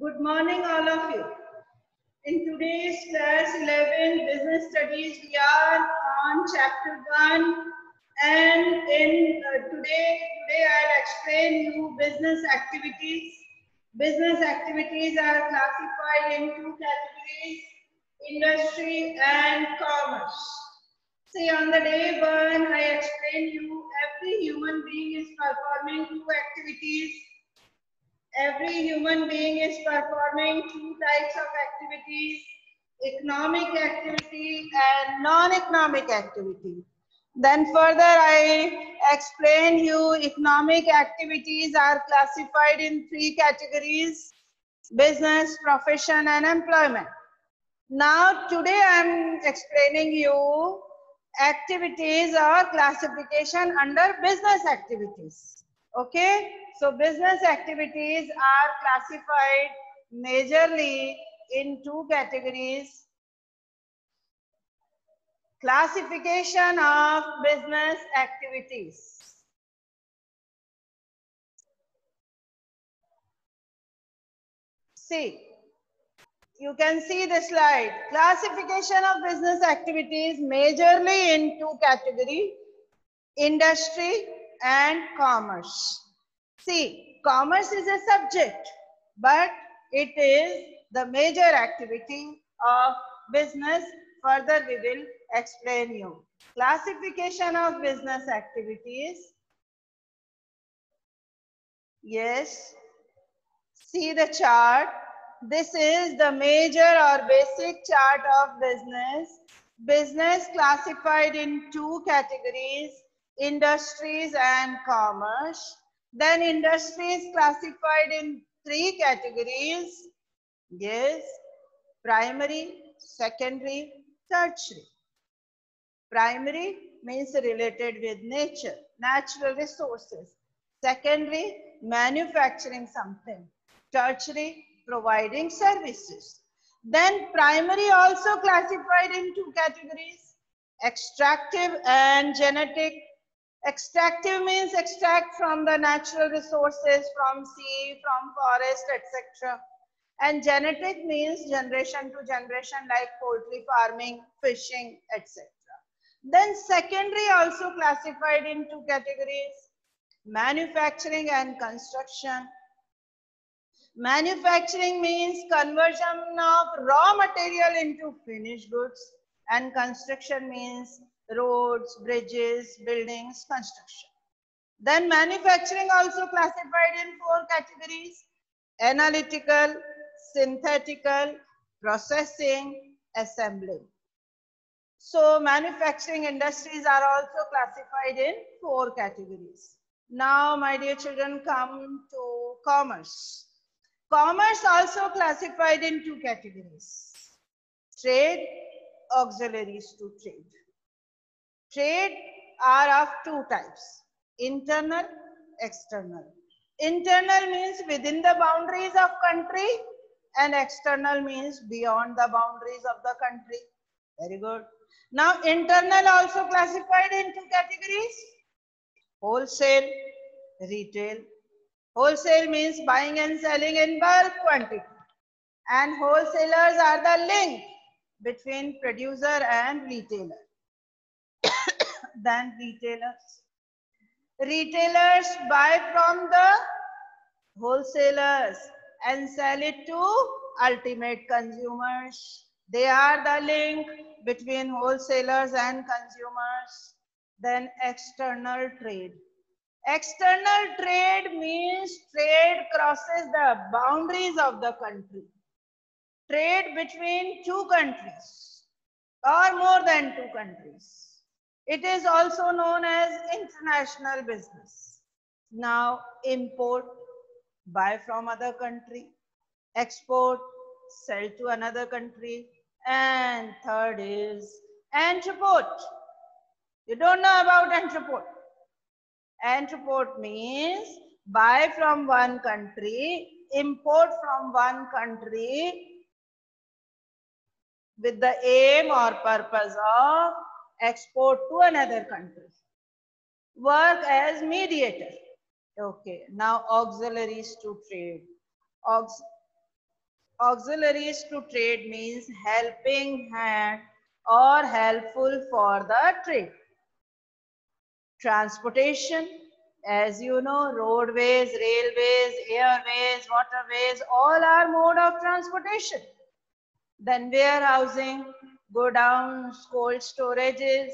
Good morning, all of you. In today's class 11 business studies, we are on chapter 1, and today I'll explain you business activities. Business activities are classified in two categories: industry and commerce. See, on the day 1, I explained you every human being is performing two activities. Every human being is performing two types of activities: economic activity and non-economic activity. Then further I explain you economic activities are classified in three categories: business, profession and employment. Now today I am explaining you activities or classification under business activities. Okay, so business activities are classified majorly in two categories: classification of business activities. See, you can see the slide. Classification of business activities majorly in two categories: industry and commerce. See, commerce is a subject, but it is the major activity of business. Further, we will explain you. Classification of business activities. Yes. See the chart. This is the major or basic chart of business. Business classified in two categories: industries and commerce. Then industries classified in three categories. Yes, primary, secondary, tertiary. Primary means related with nature, natural resources. Secondary, manufacturing something. Tertiary, providing services. Then primary also classified in two categories: extractive and genetic. Extractive means extract from the natural resources, from sea, from forest, etc. And genetic means generation to generation, like poultry farming, fishing, etc. Then secondary also classified in two categories: manufacturing and construction. Manufacturing means conversion of raw material into finished goods, and construction means roads, bridges, buildings, construction. Then manufacturing also classified in four categories: analytical, synthetical, processing, assembling. So manufacturing industries are also classified in four categories. Now, my dear children, come to commerce. Commerce also classified in two categories: trade, auxiliaries to trade. Trade are of two types: internal, external. Internal means within the boundaries of country, and external means beyond the boundaries of the country. Very good. Now, internal also classified in two categories: wholesale, retail. Wholesale means buying and selling in bulk quantity, and wholesalers are the link between producer and retailer. Then retailers. Retailers buy from the wholesalers and sell it to ultimate consumers. They are the link between wholesalers and consumers. Then external trade. External trade means trade crosses the boundaries of the country. Trade between two countries or more than two countries. It is also known as international business. Now, import, buy from other country. Export, sell to another country. And third is entrepot. You don't know about entrepot. Entrepot means buy from one country, import from one country with the aim or purpose of export to another country. Work as mediator. Okay, now auxiliaries to trade. Auxiliaries to trade means helping hand or helpful for the trade. Transportation, as you know, roadways, railways, airways, waterways, all are mode of transportation. Then warehousing, godowns, cold storages.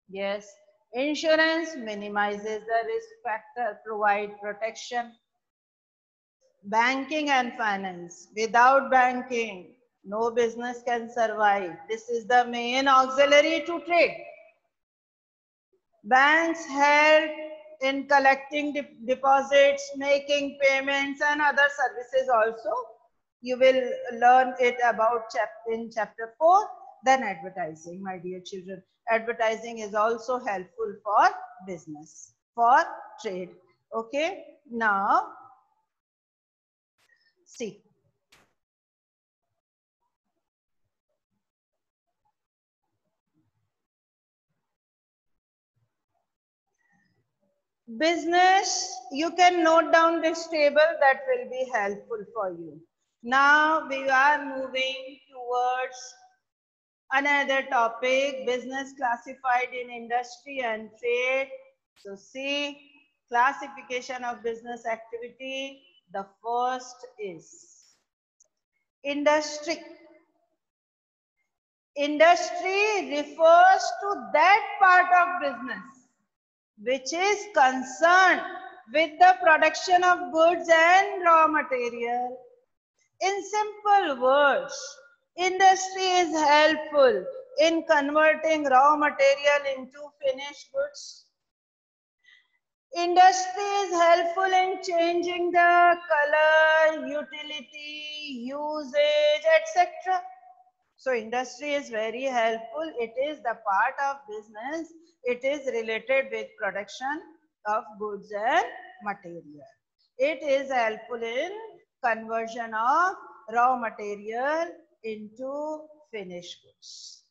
Yes, insurance minimizes the risk factor, provide protection. Banking and finance. Without banking, no business can survive. This is the main auxiliary to trade. Banks help in collecting deposits, making payments and other services also. You will learn it about in chapter 4. Then advertising, my dear children. Advertising is also helpful for business, for trade. Okay, now see. Business, you can note down this table, that will be helpful for you. Now we are moving towards another topic, business classified in industry and trade. So see, classification of business activity. The first is industry. Industry refers to that part of business which is concerned with the production of goods and raw material. In simple words, industry is helpful in converting raw material into finished goods. Industry is helpful in changing the color, utility, usage, etc. So industry is very helpful. It is the part of business. It is related with production of goods and material. It is helpful in conversion of raw material into finished goods.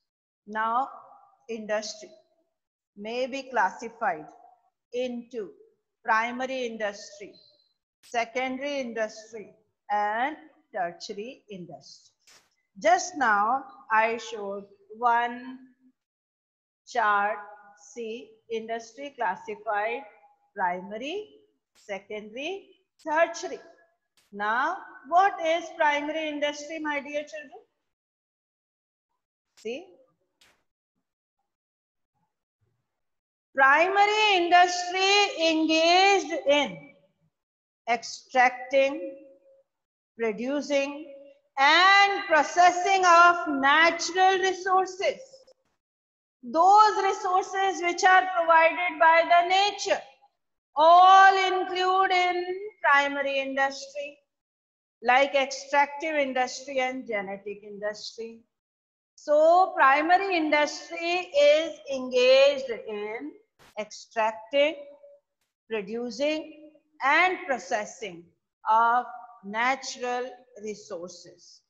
Now, industry may be classified into primary industry, secondary industry, and tertiary industry. Just now, I showed one chart. See, industry classified primary, secondary, tertiary. Now, what is primary industry, my dear children? See, primary industry engaged in extracting, producing, and processing of natural resources. Those resources which are provided by the nature, all include in primary industry, like extractive industry and genetic industry. So primary industry is engaged in extracting, producing, and processing of natural resources.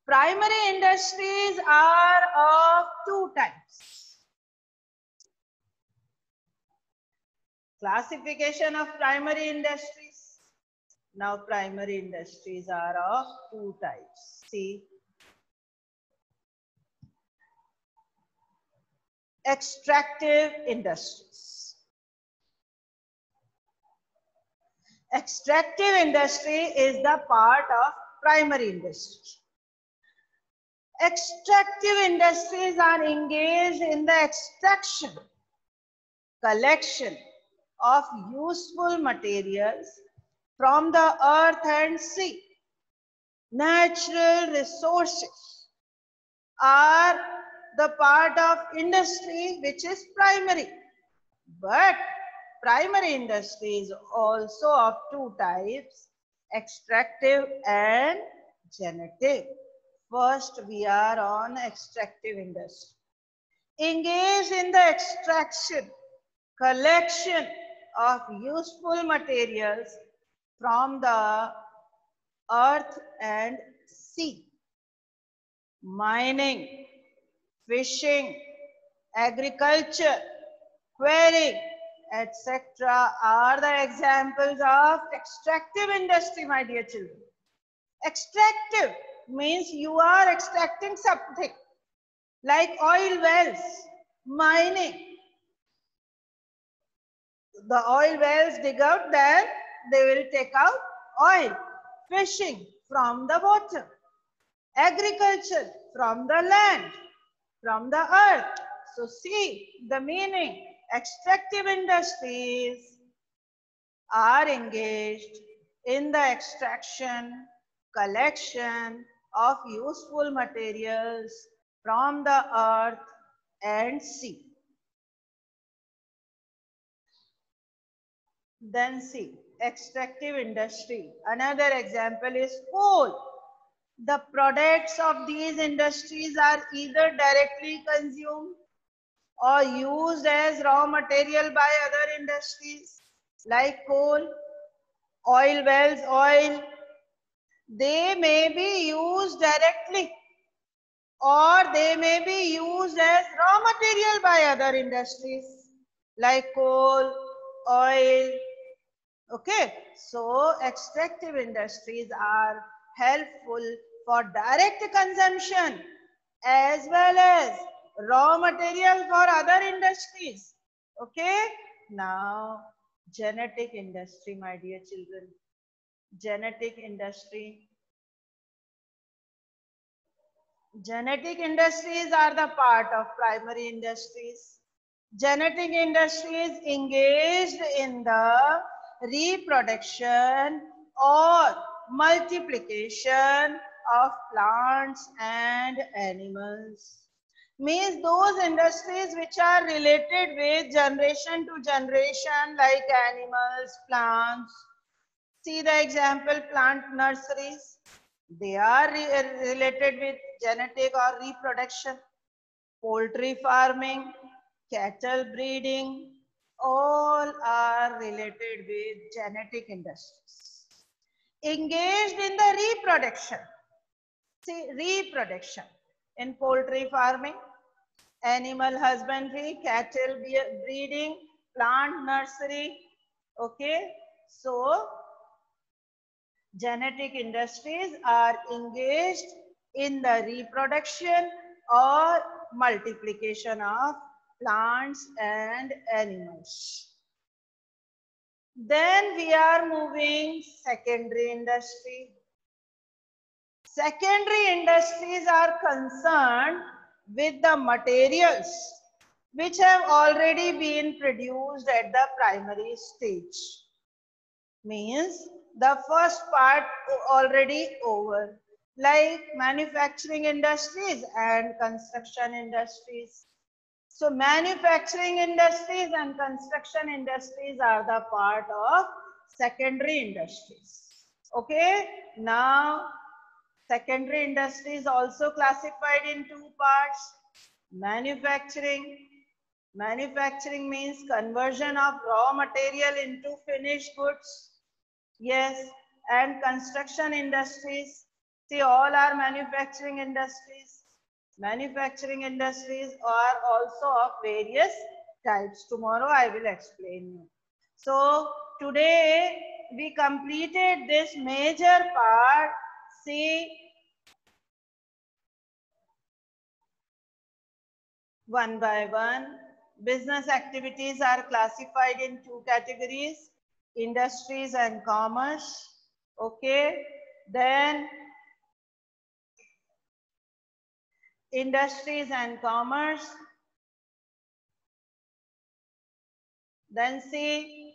Primary industries are of two types. Classification of primary industries. Now primary industries are of two types. See, extractive industries. Extractive industry is the part of primary industry. Extractive industries are engaged in the extraction, collection of useful materials from the earth and sea. Natural resources are the part of industry which is primary. But primary industry is also of two types, extractive and genetic. First, we are on extractive industry. Engaged in the extraction, collection of useful materials from the earth and sea. Mining, fishing, agriculture, quarrying, etc. are the examples of extractive industry, my dear children. Extractive means you are extracting something like oil wells, mining. The oil wells dig out, then they will take out oil. Fishing from the water. Agriculture from the land, from the earth. So see the meaning. Extractive industries are engaged in the extraction, collection of useful materials from the earth and sea. Then see, extractive industry. Another example is coal. The products of these industries are either directly consumed or used as raw material by other industries like coal, oil wells, oil. They may be used directly or they may be used as raw material by other industries like coal, oil. Okay, so extractive industries are helpful for direct consumption as well as raw material for other industries. Okay, now genetic industry, my dear children. Genetic industry. Genetic industries are the part of primary industries. Genetic industries engaged in the reproduction or multiplication of plants and animals. Means those industries which are related with generation to generation like animals, plants. See the example plant nurseries. They are related with genetic or reproduction. Poultry farming, cattle breeding, all are related with genetic industries. Engaged in the reproduction. See, reproduction in poultry farming, animal husbandry, cattle breeding, plant nursery. Okay, so genetic industries are engaged in the reproduction or multiplication of plants and animals. Then we are moving secondary industry. Secondary industries are concerned with the materials which have already been produced at the primary stage. Means the first part already over, like manufacturing industries and construction industries. So manufacturing industries and construction industries are the part of secondary industries. Okay, now secondary industries also classified in two parts. Manufacturing. Manufacturing means conversion of raw material into finished goods. Yes, and construction industries. See, all are manufacturing industries. Manufacturing industries are also of various types. Tomorrow I will explain you. So today we completed this major part. See, one by one, business activities are classified in two categories: industries and commerce. Okay, then industries and commerce. Then see,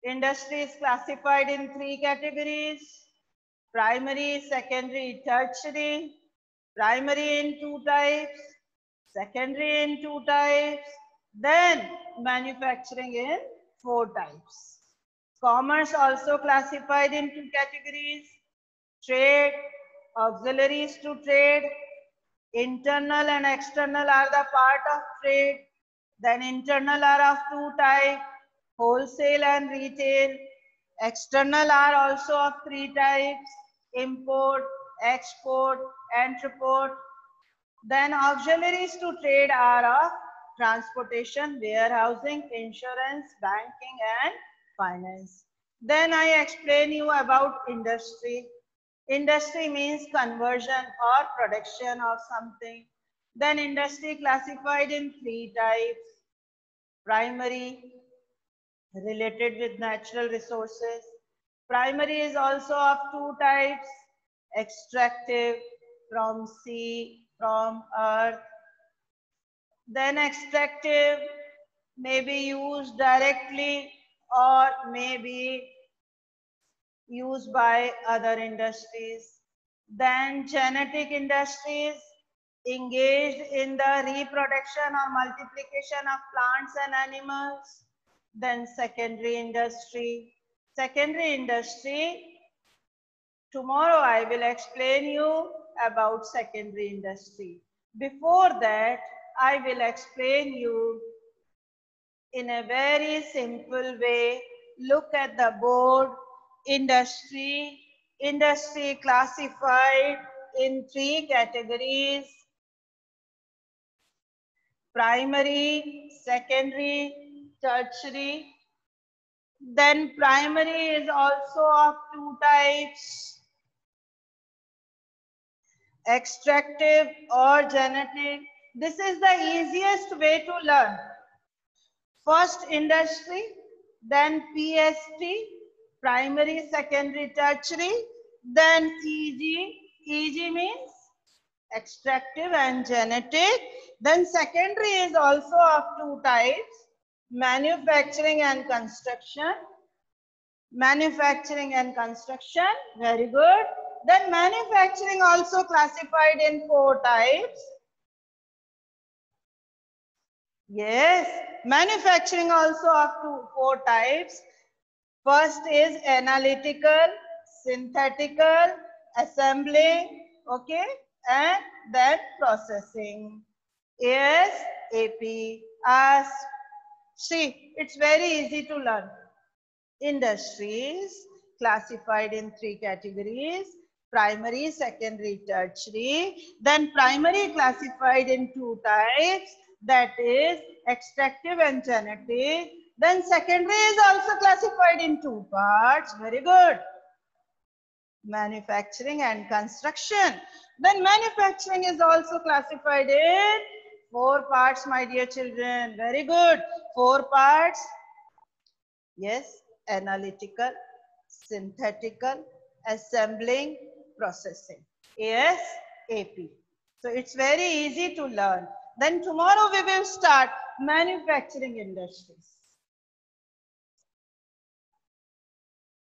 industry is classified in three categories: primary, secondary, tertiary. Primary in two types, secondary in two types, then manufacturing in four types. Commerce also classified in two categories: trade, auxiliaries to trade. Internal and external are the part of trade. Then internal are of two types: wholesale and retail. External are also of three types: import, export, entrepot. Then auxiliaries to trade are of transportation, warehousing, insurance, banking and finance. Then I explain you about industry. Industry means conversion or production of something. Then industry classified in 3 types. Primary, related with natural resources. Primary is also of 2 types. Extractive, from sea, from earth. Then extractive may be used directly or may be used by other industries. Then genetic industries engaged in the reproduction or multiplication of plants and animals. Then secondary industry. Secondary industry, tomorrow I will explain you about secondary industry. Before that, I will explain you in a very simple way. Look at the board. Industry. Industry classified in 3 categories. Primary, secondary, tertiary. Then primary is also of 2 types. Extractive or genetic. This is the easiest way to learn. First industry, then PST, primary, secondary, tertiary, then EG. EG means extractive and genetic. Then secondary is also of 2 types, manufacturing and construction. Manufacturing and construction, very good. Then manufacturing also classified in 4 types. Yes, manufacturing also up to 4 types. First is analytical, synthetical, assembling, okay, and then processing. ASAP, ASP. See, it's very easy to learn. Industries classified in 3 categories. Primary, secondary, tertiary. Then primary classified in 2 types. That is extractive and genetic. Then secondary is also classified in 2 parts. Very good. Manufacturing and construction. Then manufacturing is also classified in 4 parts, my dear children. Very good. 4 parts. Yes, analytical, synthetical, assembling, processing. ASAP. So it's very easy to learn. Then tomorrow we will start manufacturing industries.